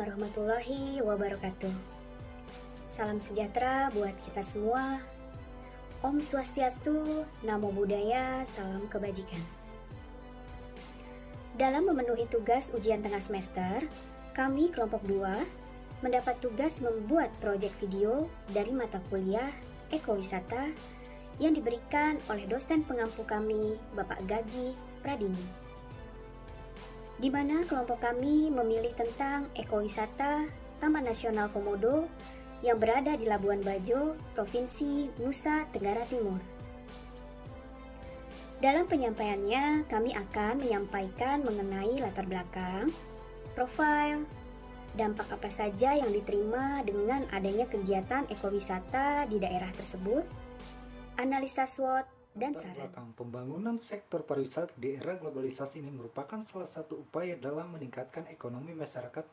warahmatullahi wabarakatuh. Salam sejahtera buat kita semua. Om Swastiastu, Namo Buddhaya, salam kebajikan. Dalam memenuhi tugas ujian tengah semester, kami kelompok 2 mendapat tugas membuat proyek video dari mata kuliah Ekowisata yang diberikan oleh dosen pengampu kami, Bapak Gagi Pradini. Di mana kelompok kami memilih tentang ekowisata Taman Nasional Komodo yang berada di Labuan Bajo, Provinsi Nusa Tenggara Timur. Dalam penyampaiannya, kami akan menyampaikan mengenai latar belakang, profil, dampak apa saja yang diterima dengan adanya kegiatan ekowisata di daerah tersebut, analisa SWOT, dan Latar saran. belakang pembangunan sektor pariwisata di era globalisasi ini merupakan salah satu upaya dalam meningkatkan ekonomi masyarakat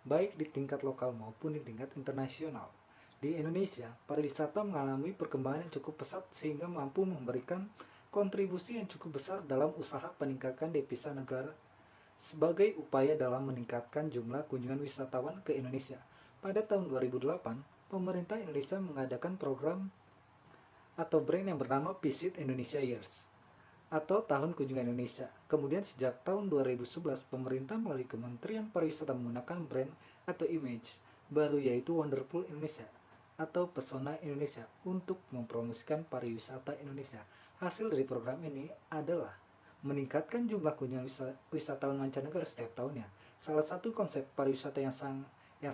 baik di tingkat lokal maupun di tingkat internasional. Di Indonesia, pariwisata mengalami perkembangan yang cukup pesat sehingga mampu memberikan kontribusi yang cukup besar dalam usaha peningkatan devisa negara sebagai upaya dalam meningkatkan jumlah kunjungan wisatawan ke Indonesia. Pada tahun 2008, pemerintah Indonesia mengadakan program atau brand yang bernama Visit Indonesia Years atau Tahun Kunjungan Indonesia. Kemudian sejak tahun 2011, pemerintah melalui Kementerian Pariwisata menggunakan brand atau image baru yaitu Wonderful Indonesia atau Pesona Indonesia untuk mempromosikan pariwisata Indonesia. Hasil dari program ini adalah meningkatkan jumlah kunjungan wisatawan mancanegara setiap tahunnya. Salah satu konsep pariwisata yang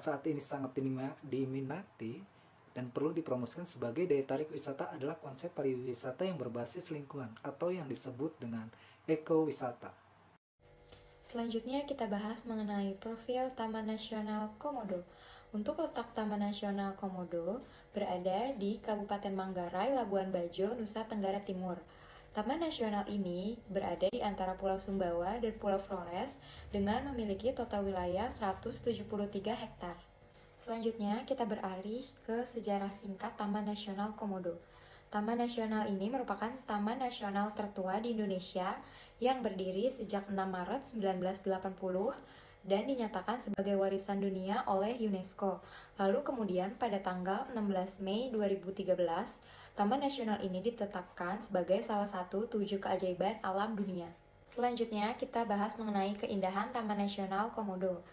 saat ini sangat diminati dan perlu dipromosikan sebagai daya tarik wisata adalah konsep pariwisata yang berbasis lingkungan atau yang disebut dengan ekowisata. Selanjutnya kita bahas mengenai profil Taman Nasional Komodo. Untuk letak Taman Nasional Komodo berada di Kabupaten Manggarai, Labuan Bajo, Nusa Tenggara Timur. Taman nasional ini berada di antara Pulau Sumbawa dan Pulau Flores dengan memiliki total wilayah 173 hektar. Selanjutnya kita beralih ke sejarah singkat Taman Nasional Komodo. Taman nasional ini merupakan taman nasional tertua di Indonesia yang berdiri sejak 6 Maret 1980 dan dinyatakan sebagai warisan dunia oleh UNESCO. Lalu kemudian pada tanggal 16 Mei 2013, Taman nasional ini ditetapkan sebagai salah satu 7 keajaiban alam dunia. Selanjutnya kita bahas mengenai keindahan Taman Nasional Komodo.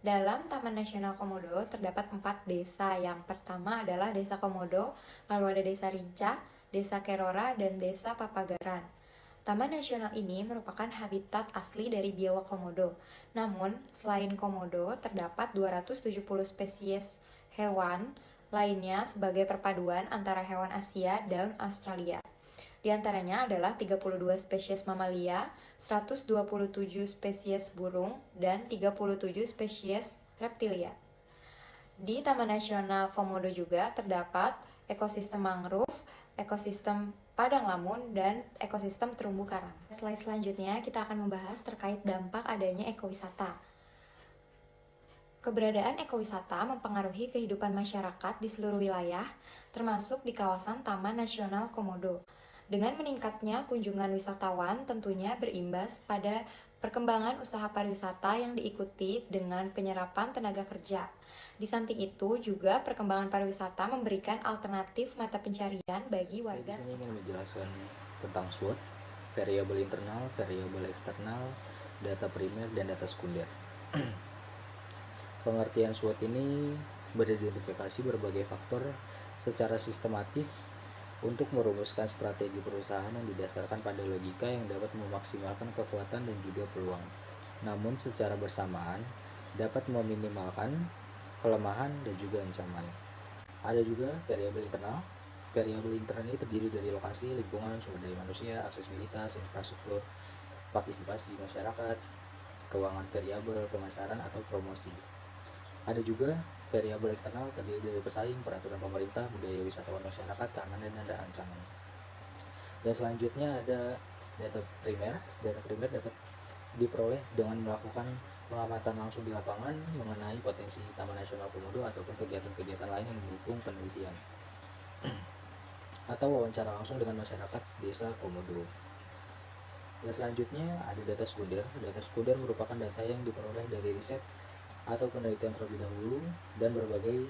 Dalam Taman Nasional Komodo terdapat 4 desa. Yang pertama adalah Desa Komodo, lalu ada Desa Rinca, Desa Kerora, dan Desa Papagaran. Taman nasional ini merupakan habitat asli dari biawak komodo. Namun, selain komodo, terdapat 270 spesies hewan lainnya sebagai perpaduan antara hewan Asia dan Australia. Di antaranya adalah 32 spesies mamalia, 127 spesies burung, dan 37 spesies reptilia. Di Taman Nasional Komodo juga terdapat ekosistem mangrove, ekosistem padang lamun, dan ekosistem terumbu karang. Slide selanjutnya kita akan membahas terkait dampak adanya ekowisata. Keberadaan ekowisata mempengaruhi kehidupan masyarakat di seluruh wilayah, termasuk di kawasan Taman Nasional Komodo. Dengan meningkatnya kunjungan wisatawan tentunya berimbas pada perkembangan usaha pariwisata yang diikuti dengan penyerapan tenaga kerja. Di samping itu juga perkembangan pariwisata memberikan alternatif mata pencarian bagi warga. Saya ingin menjelaskan tentang SWOT, variabel internal, variabel eksternal, data primer, dan data sekunder. Pengertian SWOT ini beridentifikasi berbagai faktor secara sistematis untuk merumuskan strategi perusahaan yang didasarkan pada logika yang dapat memaksimalkan kekuatan dan juga peluang, namun secara bersamaan dapat meminimalkan kelemahan dan juga ancaman. Ada juga variabel internal. Variabel internal ini terdiri dari lokasi, lingkungan, sumber daya manusia, aksesibilitas, infrastruktur, partisipasi masyarakat, keuangan variabel, pemasaran atau promosi. Ada juga variabel eksternal terdiri dari pesaing, peraturan pemerintah, budaya wisatawan masyarakat, keamanan, dan ancaman. Dan selanjutnya ada data primer. Data primer dapat diperoleh dengan melakukan pengamatan langsung di lapangan mengenai potensi Taman Nasional Komodo ataupun kegiatan-kegiatan lain yang mendukung penelitian atau wawancara langsung dengan masyarakat desa Komodo. Dan selanjutnya ada data sekunder. Data sekunder merupakan data yang diperoleh dari riset atau penelitian terlebih dahulu, dan berbagai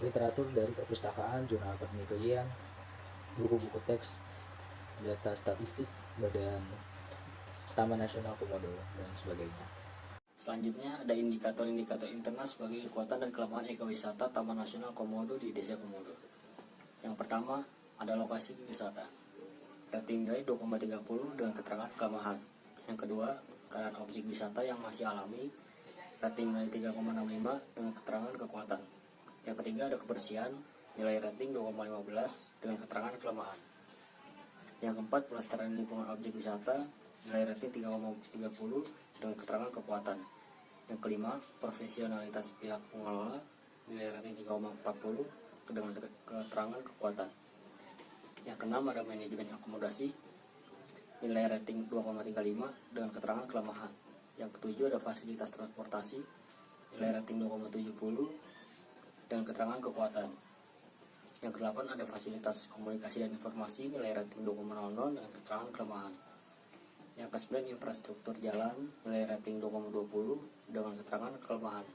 literatur dari perpustakaan, jurnal penelitian, buku-buku teks, data statistik, Badan Taman Nasional Komodo, dan sebagainya. Selanjutnya ada indikator-indikator internal sebagai kekuatan dan kelemahan ekowisata Taman Nasional Komodo di Desa Komodo. Yang pertama ada lokasi wisata, rating dari 2,30 dengan keterangan kelemahan. Yang kedua, keadaan objek wisata yang masih alami, rating nilai 3,65 dengan keterangan kekuatan. Yang ketiga ada kebersihan, nilai rating 2,15 dengan keterangan kelemahan. Yang keempat, pelestarian lingkungan objek wisata, nilai rating 3,30 dengan keterangan kekuatan. Yang kelima, profesionalitas pihak pengelola, nilai rating 3,40 dengan keterangan kekuatan. Yang keenam ada manajemen akomodasi, nilai rating 2,35 dengan keterangan kelemahan. Yang ketujuh ada fasilitas transportasi, nilai rating 2,70 dengan keterangan kekuatan. Yang kedelapan ada fasilitas komunikasi dan informasi, nilai rating 2,00 dengan keterangan kelemahan. Yang ke-9 infrastruktur jalan, nilai rating 2,20 dengan keterangan kelemahan.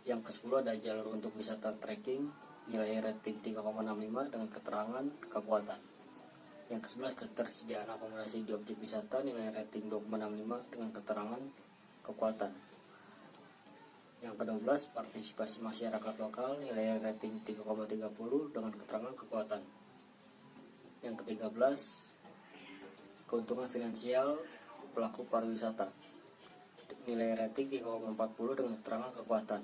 Yang ke-10 ada jalur untuk wisata trekking, nilai rating 3,65 dengan keterangan kekuatan. Yang ke-11 ketersediaan akomodasi di objek wisata, nilai rating 2,65 dengan keterangan kekuatan. Yang ke-12 partisipasi masyarakat lokal, nilai rating 3,30 dengan keterangan kekuatan. Yang ke-13 keuntungan finansial pelaku pariwisata, nilai rating 3,40 dengan keterangan kekuatan.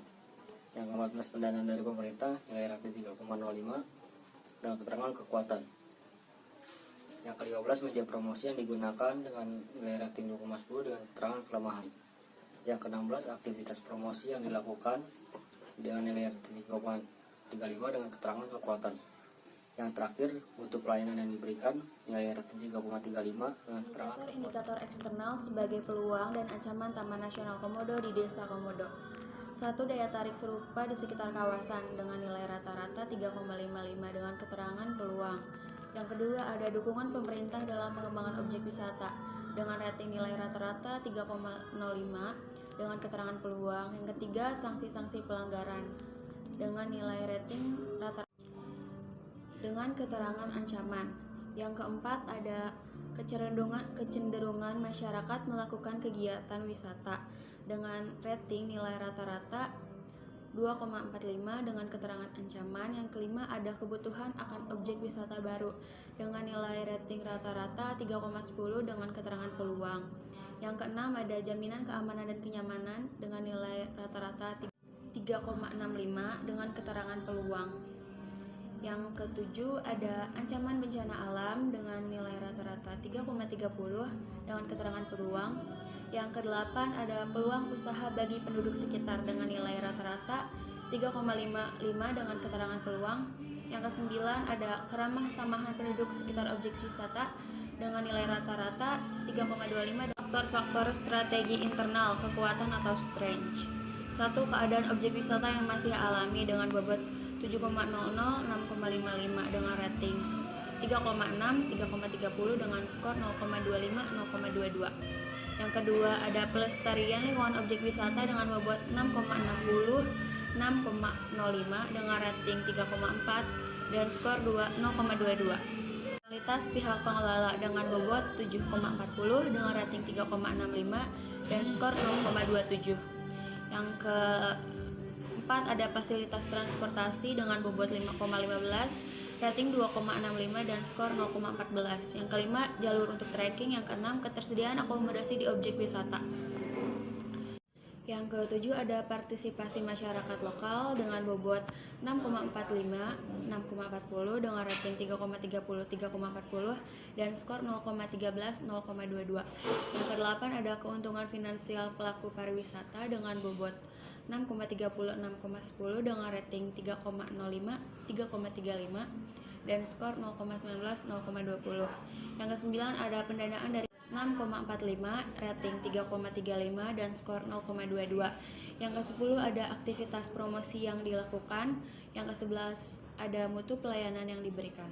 Yang ke-14 pendanaan dari pemerintah, nilai rating 3,05 dengan keterangan kekuatan. Yang ke-15 media promosi yang digunakan dengan nilai rating 2,10 dengan keterangan kelemahan. Yang ke-16 aktivitas promosi yang dilakukan dengan nilai rating 3,35 dengan keterangan kekuatan. Yang terakhir, mutu pelayanan yang diberikan, nilai rating 3,35 dengan keterangan kekuatan. Indikator eksternal sebagai peluang dan ancaman Taman Nasional Komodo di Desa Komodo. 1. Daya tarik serupa di sekitar kawasan dengan nilai rata-rata 3,55 dengan keterangan peluang. Yang kedua, ada dukungan pemerintah dalam pengembangan objek wisata dengan rating nilai rata-rata 3,05 dengan keterangan peluang. Yang ketiga, sanksi-sanksi pelanggaran dengan nilai rating rata-rata dengan keterangan ancaman. Yang keempat, ada kecenderungan masyarakat melakukan kegiatan wisata dengan rating nilai rata-rata 2,45 dengan keterangan ancaman. Yang kelima, ada kebutuhan akan objek wisata baru dengan nilai rating rata-rata 3,10 dengan keterangan peluang. Yang keenam, ada jaminan keamanan dan kenyamanan dengan nilai rata-rata 3,65 dengan keterangan peluang. Yang ketujuh, ada ancaman bencana alam dengan nilai rata-rata 3,30 dengan keterangan peluang. Yang kedelapan, ada peluang usaha bagi penduduk sekitar dengan nilai rata-rata 3,55 dengan keterangan peluang. Yang kesembilan, ada keramah tamahan penduduk sekitar objek wisata dengan nilai rata-rata 3,25. Faktor-faktor strategi internal, kekuatan atau strength. 1. Keadaan objek wisata yang masih alami dengan bobot 7,00, 6,55 dengan rating 3,6, 3,30 dengan skor 0,25, 0,22. Yang kedua, ada pelestarian lingkungan objek wisata dengan bobot 6,60, 6,05 dengan rating 3,4 dan skor 0,22. Kualitas pihak pengelola dengan bobot 7,40 dengan rating 3,65 dan skor 0,27. Yang keempat, ada fasilitas transportasi dengan bobot 5,15, rating 2,65 dan skor 0,14. Yang kelima, jalur untuk trekking. Yang keenam, ketersediaan akomodasi di objek wisata. Yang ketujuh, ada partisipasi masyarakat lokal dengan bobot 6,45, 6,40 dengan rating 3,30, 3,40 dan skor 0,13, 0,22. Yang kedelapan, ada keuntungan finansial pelaku pariwisata dengan bobot 6,30, 6,10 dengan rating 3,05, 3,35 dan skor 0,19, 0,20. Yang kesembilan, ada pendanaan dari 6,45, rating 3,35 dan skor 0,22. Yang ke-10, ada aktivitas promosi yang dilakukan. Yang ke-11, ada mutu pelayanan yang diberikan.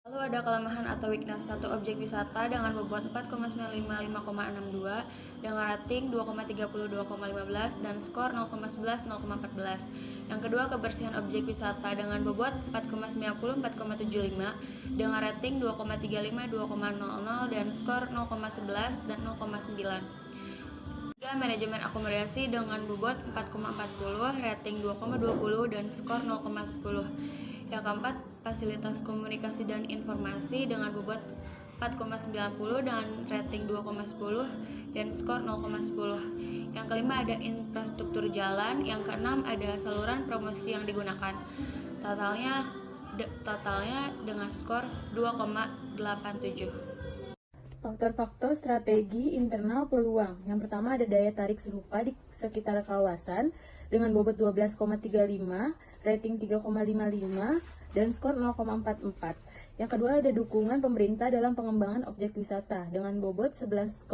Lalu ada kelemahan atau weakness satu objek wisata dengan bobot 4,955,62 dengan rating 2,32,15 dan skor 0,11 0,14. Yang kedua, kebersihan objek wisata dengan bobot 4,90 4,75 dengan rating 2,35 2,00 dan skor 0,11 dan 0,9. Ketiga, manajemen akomodasi dengan bobot 4,40, rating 2,20 dan skor 0,10. Yang keempat, fasilitas komunikasi dan informasi dengan bobot 4,90 dan rating 2,10 dan skor 0,10. Yang kelima, ada infrastruktur jalan. Yang keenam, ada saluran promosi yang digunakan. Totalnya dengan skor 2,87. Faktor-faktor strategi internal peluang. Yang pertama ada daya tarik serupa di sekitar kawasan dengan bobot 12,35, rating 3,55, dan skor 0,44. Yang kedua ada dukungan pemerintah dalam pengembangan objek wisata dengan bobot 11,25,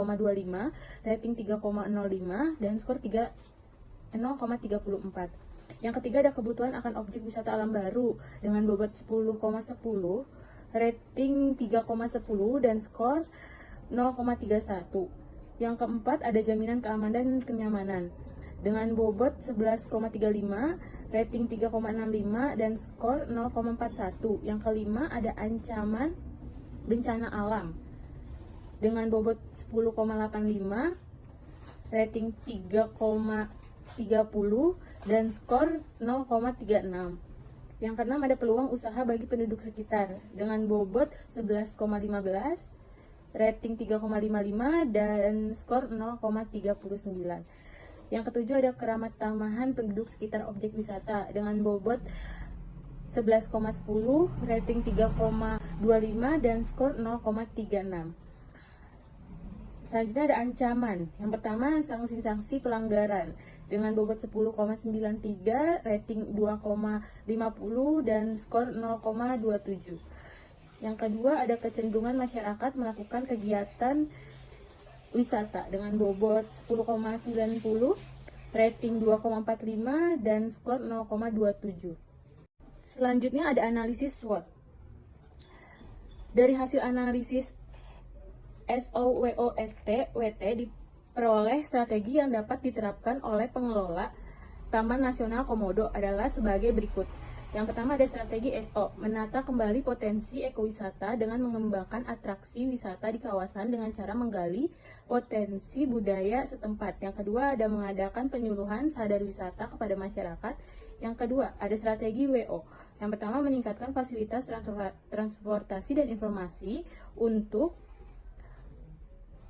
rating 3,05, dan skor 0,34. Yang ketiga ada kebutuhan akan objek wisata alam baru dengan bobot 10,10, rating 3,10, dan skor 0,31. Yang keempat ada jaminan keamanan dan kenyamanan dengan bobot 11,35, rating 3,65, dan skor 0,41. Yang kelima ada ancaman bencana alam dengan bobot 10,85, rating 3,30, dan skor 0,36. Yang keenam ada peluang usaha bagi penduduk sekitar dengan bobot 11,15, rating 3,55, dan skor 0,39. Yang ketujuh ada keramat tamahan penduduk sekitar objek wisata dengan bobot 11,10, rating 3,25, dan skor 0,36. Selanjutnya ada ancaman. Yang pertama sanksi-sanksi pelanggaran dengan bobot 10,93, rating 2,50, dan skor 0,27. Yang kedua ada kecenderungan masyarakat melakukan kegiatan wisata dengan bobot 10,90, rating 2,45, dan skor 0,27. Selanjutnya ada analisis SWOT. Dari hasil analisis SWOT diperoleh strategi yang dapat diterapkan oleh pengelola Taman Nasional Komodo adalah sebagai berikut. Yang pertama ada strategi SO, menata kembali potensi ekowisata dengan mengembangkan atraksi wisata di kawasan dengan cara menggali potensi budaya setempat. Yang kedua ada mengadakan penyuluhan sadar wisata kepada masyarakat. Yang kedua ada strategi WO. Yang pertama meningkatkan fasilitas transportasi dan informasi untuk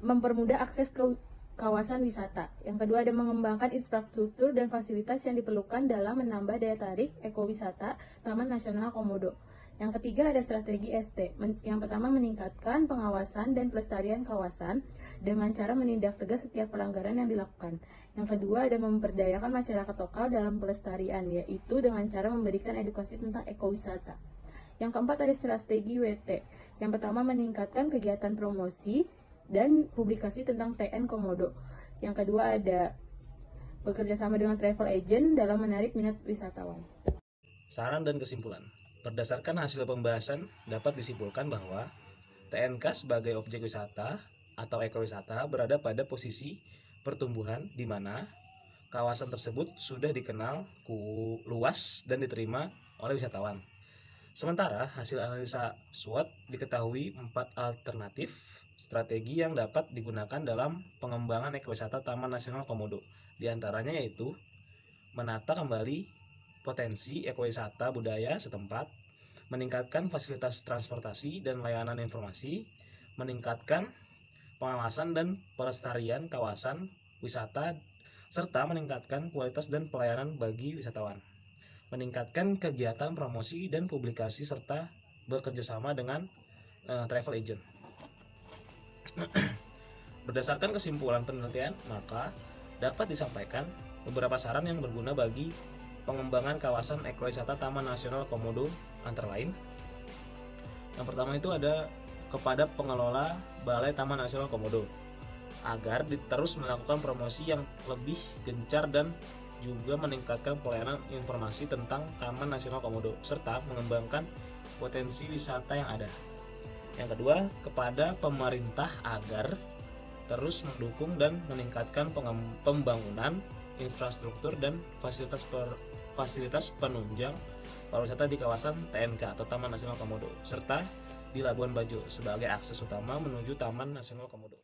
mempermudah akses ke kawasan wisata. Yang kedua ada mengembangkan infrastruktur dan fasilitas yang diperlukan dalam menambah daya tarik ekowisata Taman Nasional Komodo. Yang ketiga ada strategi ST. Yang pertama meningkatkan pengawasan dan pelestarian kawasan dengan cara menindak tegas setiap pelanggaran yang dilakukan. Yang kedua ada memperdayakan masyarakat lokal dalam pelestarian, yaitu dengan cara memberikan edukasi tentang ekowisata. Yang keempat ada strategi WT. Yang pertama meningkatkan kegiatan promosi dan publikasi tentang TN Komodo. Yang kedua ada bekerja sama dengan travel agent dalam menarik minat wisatawan. Saran dan kesimpulan. Berdasarkan hasil pembahasan, dapat disimpulkan bahwa TNK sebagai objek wisata atau ekowisata berada pada posisi pertumbuhan di mana kawasan tersebut sudah dikenal luas dan diterima oleh wisatawan. Sementara hasil analisa SWOT diketahui 4 alternatif strategi yang dapat digunakan dalam pengembangan ekowisata Taman Nasional Komodo. Di antaranya yaitu menata kembali potensi ekowisata budaya setempat, meningkatkan fasilitas transportasi dan layanan informasi, meningkatkan pengawasan dan pelestarian kawasan wisata, serta meningkatkan kualitas dan pelayanan bagi wisatawan, meningkatkan kegiatan promosi dan publikasi, serta bekerjasama dengan travel agent. Berdasarkan kesimpulan penelitian, maka dapat disampaikan beberapa saran yang berguna bagi pengembangan kawasan ekowisata Taman Nasional Komodo, antara lain. Yang pertama itu ada kepada pengelola Balai Taman Nasional Komodo agar terus melakukan promosi yang lebih gencar dan juga meningkatkan pelayanan informasi tentang Taman Nasional Komodo serta mengembangkan potensi wisata yang ada. Yang kedua, kepada pemerintah agar terus mendukung dan meningkatkan pembangunan infrastruktur dan fasilitas penunjang pariwisata di kawasan TNK atau Taman Nasional Komodo serta di Labuan Bajo sebagai akses utama menuju Taman Nasional Komodo.